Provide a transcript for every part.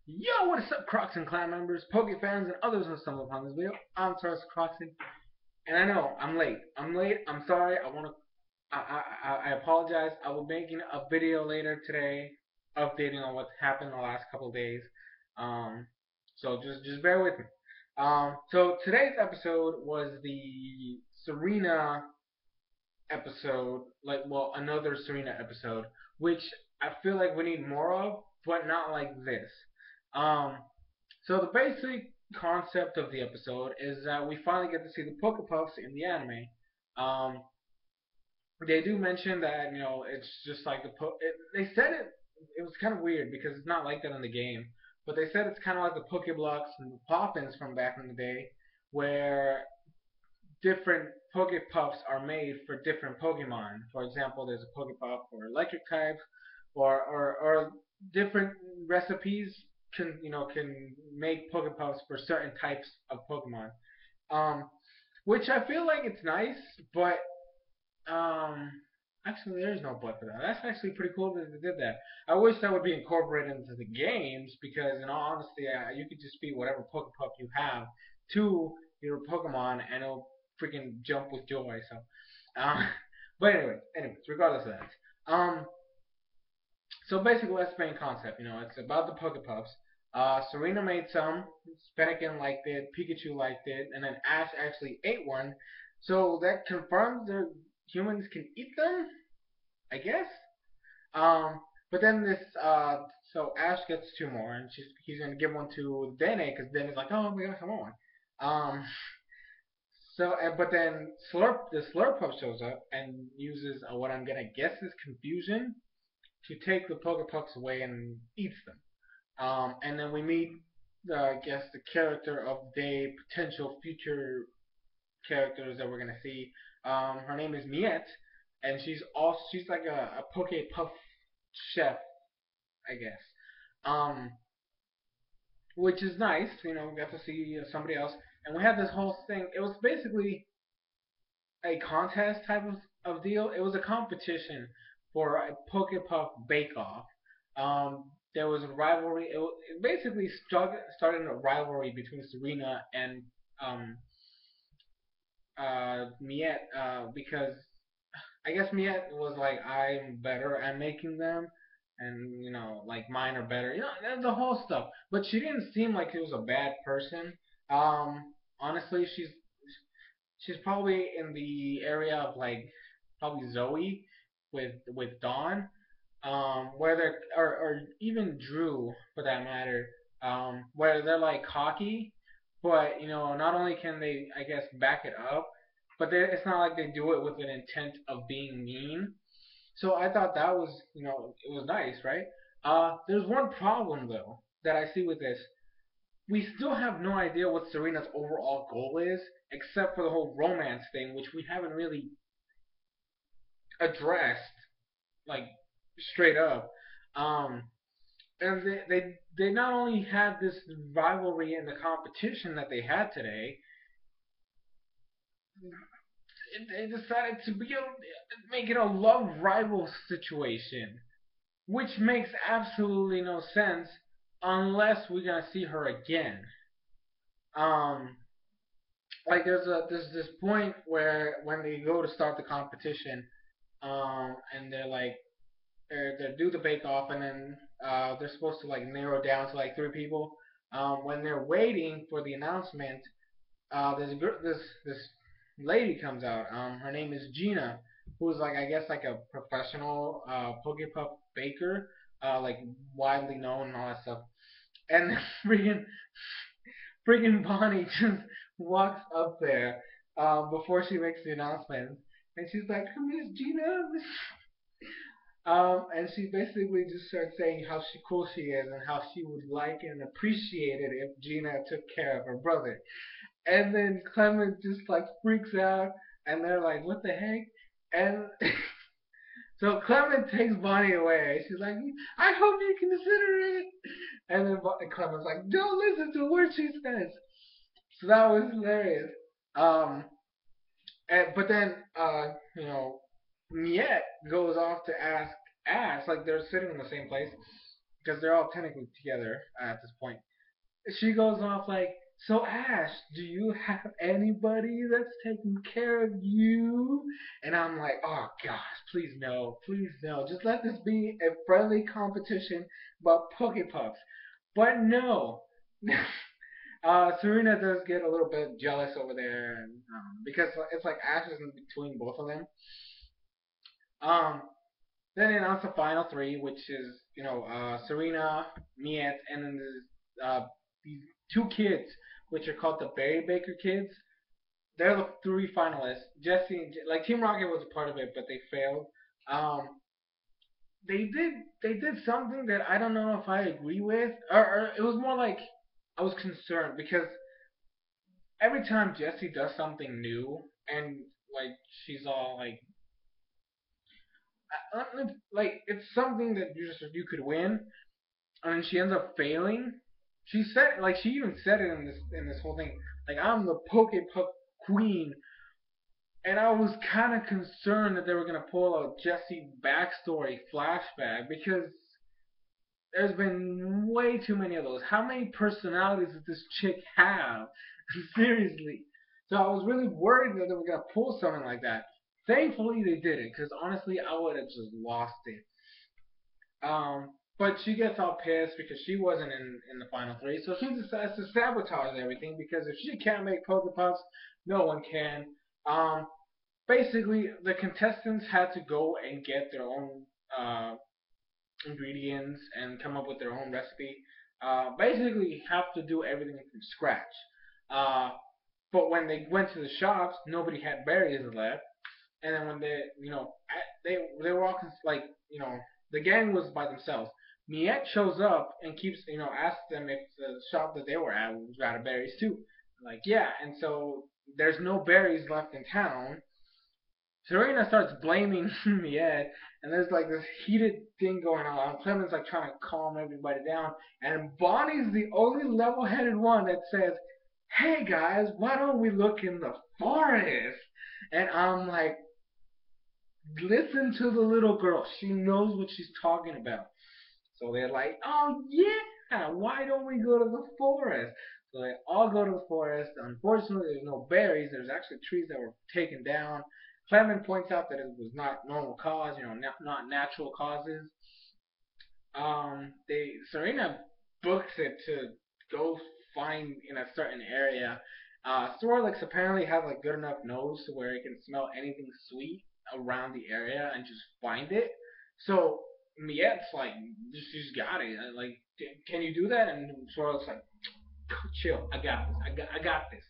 Yo, what is up, Crocs and clan members, Poke fans, and others who stumble upon this video? I'm SoresanCrockxen, and I know I'm late. I'm sorry. I apologize. I will be making a video later today, updating on what's happened the last couple of days. Um, so just bear with me. So today's episode was the Serena episode, another Serena episode, which I feel like we need more of, but not like this. Um, so the basic concept of the episode is that we finally get to see the Pokepuffs in the anime. Um, they do mention that it's just like they said it. It was kind of weird because it's not like that in the game, but they said it's kind of like the Pokeblocks and the Poppins from back in the day, where different Pokepuffs are made for different Pokemon. For example, there's a Pokepuff for electric types, or different recipes can make Pokepuffs for certain types of Pokemon. Um, which I feel like it's nice, but um, actually there's no but for that. That's actually pretty cool that they did that. I wish that would be incorporated into the games because, in all honesty, you could just feed whatever Pokepuff you have to your Pokemon and it'll freaking jump with joy. So, uh, but anyways, regardless of that, so basically that's the main concept. It's about the Pokepuffs. Serena made some. Fennekin liked it. Pikachu liked it, and then Ash actually ate one. So that confirms that humans can eat them, I guess. Um, but then so Ash gets two more, and he's gonna give one to Dene because Dene's like, oh my gosh, I want one. Um, but then the Slurpuff shows up and uses what I'm gonna guess is confusion to take the Pokepucks away and eats them. And then we meet, I guess, the character of the potential future characters that we're gonna see. Her name is Miette, and she's like a Poke Puff chef, I guess. Um, which is nice. We got to see somebody else, and we had this whole thing. It was basically a contest type of deal. It was a competition for a Pokepuff Bake Off. There was a rivalry. It basically started a rivalry between Serena and um, Miette because I guess Miette was like, I'm better at making them, and like mine are better. The whole stuff. But she didn't seem like she was a bad person. Honestly, she's probably in the area of like probably Zoe with Dawn, where they're or even Drew for that matter, where they're like cocky, but not only can they I guess back it up, but it's not like they do it with an intent of being mean. So I thought that was it was nice, right? There's one problem though that I see with this. We still have no idea what Serena's overall goal is, except for the whole romance thing, which we haven't really addressed like straight up. Um, and they not only had this rivalry in the competition that they had today, they decided to make it a love rival situation, which makes absolutely no sense unless we're gonna see her again. Um, like there's this point where when they go to start the competition, and they're like they do the bake off, and then they're supposed to like narrow down to like three people. When they're waiting for the announcement, this lady comes out. Her name is Gina, who's like I guess like a professional Pokepuff baker, like widely known and all that stuff. And freaking freaking Bonnie just walks up there before she makes the announcement, and she's like, Miss Gina, and she basically just starts saying how cool she is and how she would like and appreciate it if Gina took care of her brother. And then Clement just like freaks out, and they're like, "What the heck?" And so Clement takes Bonnie away. She's like, "I hope you consider it." And then Clement's like, "Don't listen to what she says." So that was hilarious. Um, but then Miette goes off to ask Ash, like they're sitting in the same place, because they're all technically together at this point. She goes off like, "So Ash, do you have anybody that's taking care of you?" And I'm like, "Oh gosh, please no, please no. Just let this be a friendly competition about Pokepuffs." But no. Serena does get a little bit jealous over there, and, because it's like Ash is in between both of them. Um, then they announced the final three, which is Serena, Miet, and then there's these two kids, which are called the Berry Baker kids. They're the three finalists. Jesse, like Team Rocket was a part of it, but they failed. Um, they did something that I don't know if I agree with, or it was more like I was concerned because every time Jessie does something new and like she's all like it's something that you could win, and then she ends up failing. She said like she even said it in this whole thing like I'm the Pokepuck Queen, and I was kind of concerned that they were gonna pull a Jessie backstory flashback because there's been way too many of those. How many personalities does this chick have? Seriously. So I was really worried that they were gonna pull something like that. Thankfully they didn't, because honestly I would have just lost it. But she gets all pissed because she wasn't in the final three, so she decides to sabotage everything because if she can't make Pokepuffs, no one can. Um, Basically, the contestants had to go and get their own ingredients and come up with their own recipe. Basically, you have to do everything from scratch. Uh, but when they went to the shops, nobody had berries left. And then when they were all like the gang was by themselves. Miette shows up and keeps asks them if the shop that they were at was out of berries too. Like yeah, and so there's no berries left in town. Serena starts blaming Miette, and there's like this heated thing going on. Clement's like trying to calm everybody down, and Bonnie's the only level-headed one that says, "Hey guys, why don't we look in the forest?" And I'm like, listen to the little girl. She knows what she's talking about. So they're like, oh yeah, why don't we go to the forest? So they all go to the forest. Unfortunately, there's no berries. There's actually trees that were taken down. Clement points out that it was not normal cause, not natural causes. They Serena books it to go find in a certain area. Snorlax apparently has a good enough nose to where it can smell anything sweet around the area and just find it. So Miette's like, she's got it. Like, can you do that? And Snorlax's like, chill, I got this. I got this.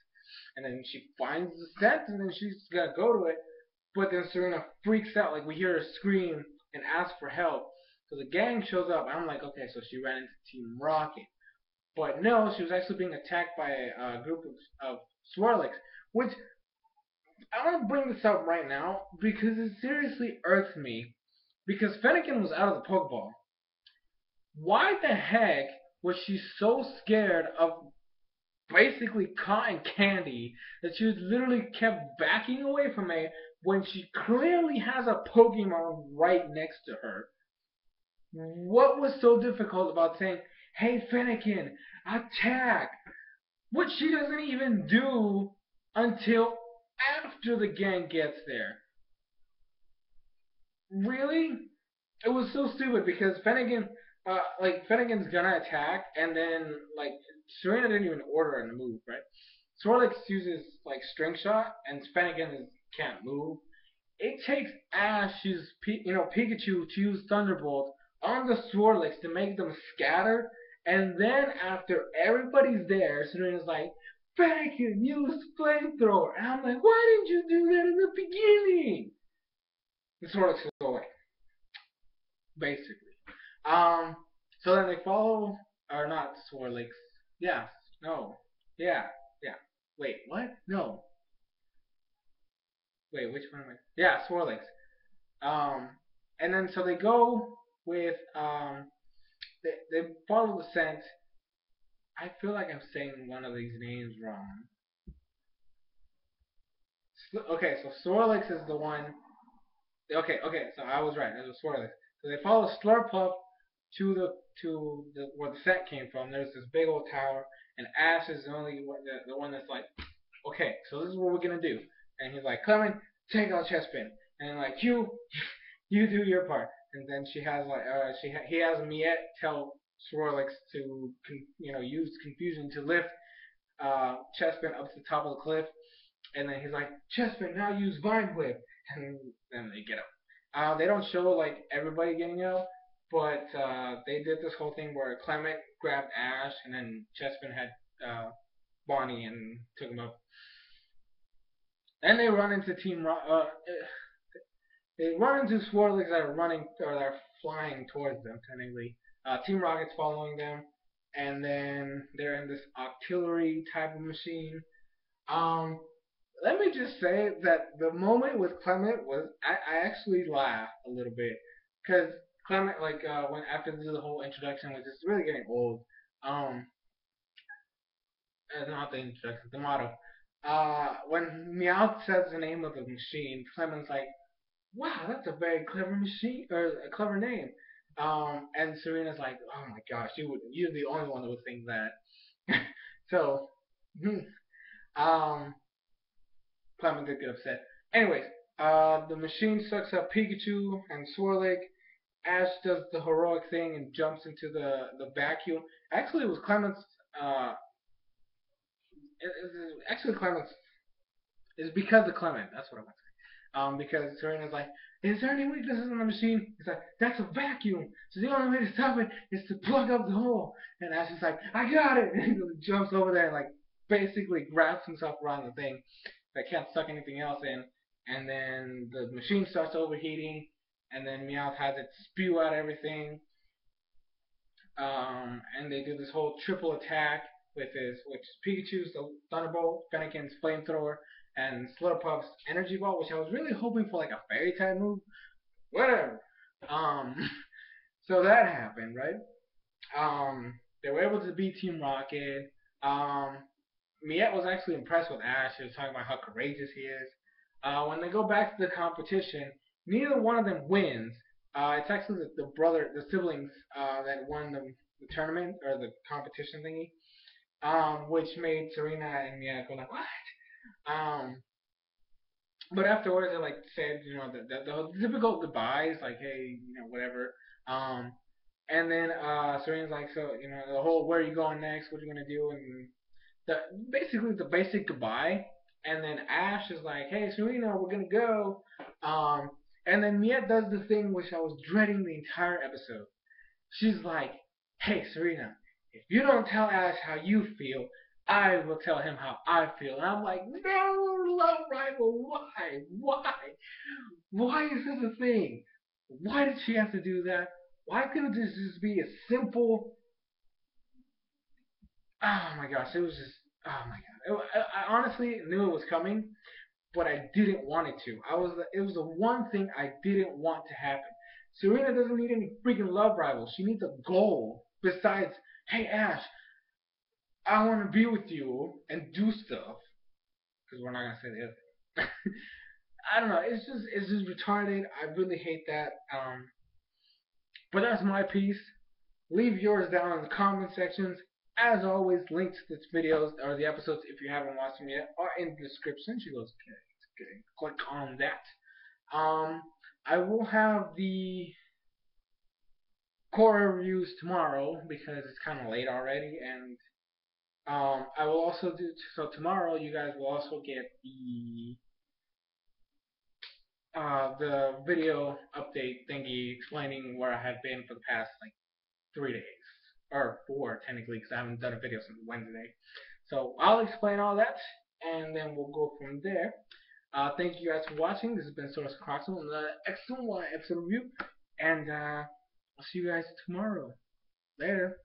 And then she finds the scent, and then she's gonna go to it. But then Serena freaks out. Like we hear her scream and ask for help. So the gang shows up. I'm like, okay, so she ran into Team Rocket. But no, she was actually being attacked by a group of Swirlix, which I want to bring this up right now because it seriously irks me. Because Fennekin was out of the Pokeball. Why the heck was she so scared of basically cotton candy that she was literally kept backing away from it when she clearly has a Pokemon right next to her? What was so difficult about saying, hey Fennekin, attack? Which she doesn't even do until after the gang gets there. Really? It was so stupid because Finnegan's gonna attack, and then like Serena didn't even order her to move, right? Swirlix uses like String Shot, and can't move. It takes Ash's Pikachu to use Thunderbolt on the Swirlix to make them scatter, and then after everybody's there, Serena's like, Finnegan, use Flamethrower, and I'm like, why didn't you do that in the beginning? The Swirlix goes away basically. Um, so then they follow, or not Swirlix. Yeah, no, yeah, yeah. Wait, what? No, wait, which one am I? Yeah, Swirlix. Um, and then so they go with they follow the scent. I feel like I'm saying one of these names wrong. Okay, so Swirlix is the one. Okay, so I was right. It was Swirlix. So they follow Slurpuff to where the set came from, there's this big old tower, and Ash is the only one, the one that's like, okay, so this is what we're gonna do. And he's like, Clement, take out Chespin, and like you do your part. And then she has like, he has Miette tell Swirlix to, use confusion to lift Chespin up to the top of the cliff. And then he's like, Chespin, now use Vine Whip, and then they get up. They don't show like everybody getting out, but they did this whole thing where Clement grabbed Ash, and then Chespin had Bonnie and took him up. And they run into they run into Swirlix that are running or that are flying towards them. Technically, Team Rocket's following them, and then they're in this artillery type of machine. Um, Let me just say that the moment with Clement was I actually laughed a little bit because Clement like when after the whole introduction was just really getting old. Um, not the introduction, the motto. When Meowth says the name of the machine, Clement's like, "Wow, that's a very clever machine or a clever name." And Serena's like, "Oh my gosh, you're the only one that would think that." So, um, Clement did get upset. Anyways, the machine sucks up Pikachu and Swirlik. Ash does the heroic thing and jumps into the vacuum. Actually, it was Clement's. Actually, Clement's. It's because of Clement. That's what I want to say. Because Serena's like, is there any weaknesses in the machine? He's like, that's a vacuum. So the only way to stop it is to plug up the hole. And Ash is like, I got it. And he jumps over there and like basically grabs himself around the thing that can't suck anything else in. And then the machine starts overheating. And then Meowth has it spew out everything. And they do this whole triple attack with which is Pikachu's the Thunderbolt, Fennekin's Flamethrower, and Slurpuff's Energy Ball, which I was really hoping for like a fairy type move. Whatever. Um, so that happened, right? They were able to beat Team Rocket. Miette was actually impressed with Ash. She was talking about how courageous he is. When they go back to the competition, neither one of them wins. It's actually the siblings that won the tournament or the competition thingy, which made Serena and Miette go like, what? But afterwards, they like said, the typical goodbyes, like, hey, whatever. Um, and then Serena's like, so, the whole, where are you going next? What are you gonna do? And basically the basic goodbye. And then Ash is like, hey, Serena, we're gonna go. And then Miette does the thing which I was dreading the entire episode. She's like, hey, Serena, if you don't tell Ash how you feel, I will tell him how I feel. And I'm like, no, love rival, why? Why? Why is this a thing? Why did she have to do that? Why couldn't this just be a simple? Oh my gosh, it was just. Oh my god! I honestly knew it was coming, but I didn't want it to. It was the one thing I didn't want to happen. Serena doesn't need any freaking love rivals. She needs a goal besides, hey Ash, I want to be with you and do stuff. Because we're not gonna say the other thing. I don't know. It's just retarded. I really hate that. But that's my piece. Leave yours down in the comment sections. As always, links to this videos or the episodes if you haven't watched them yet are in the description. She goes, okay, click on that. I will have the core reviews tomorrow because it's kind of late already, and I will also do so tomorrow. You guys will also get the video update thingy explaining where I have been for the past like 3 days or 4 technically because I haven't done a video since Wednesday. So I'll explain all that and then we'll go from there. Thank you guys for watching. This has been SoresanCrockxen with another excellent episode review, and I'll see you guys tomorrow. Later.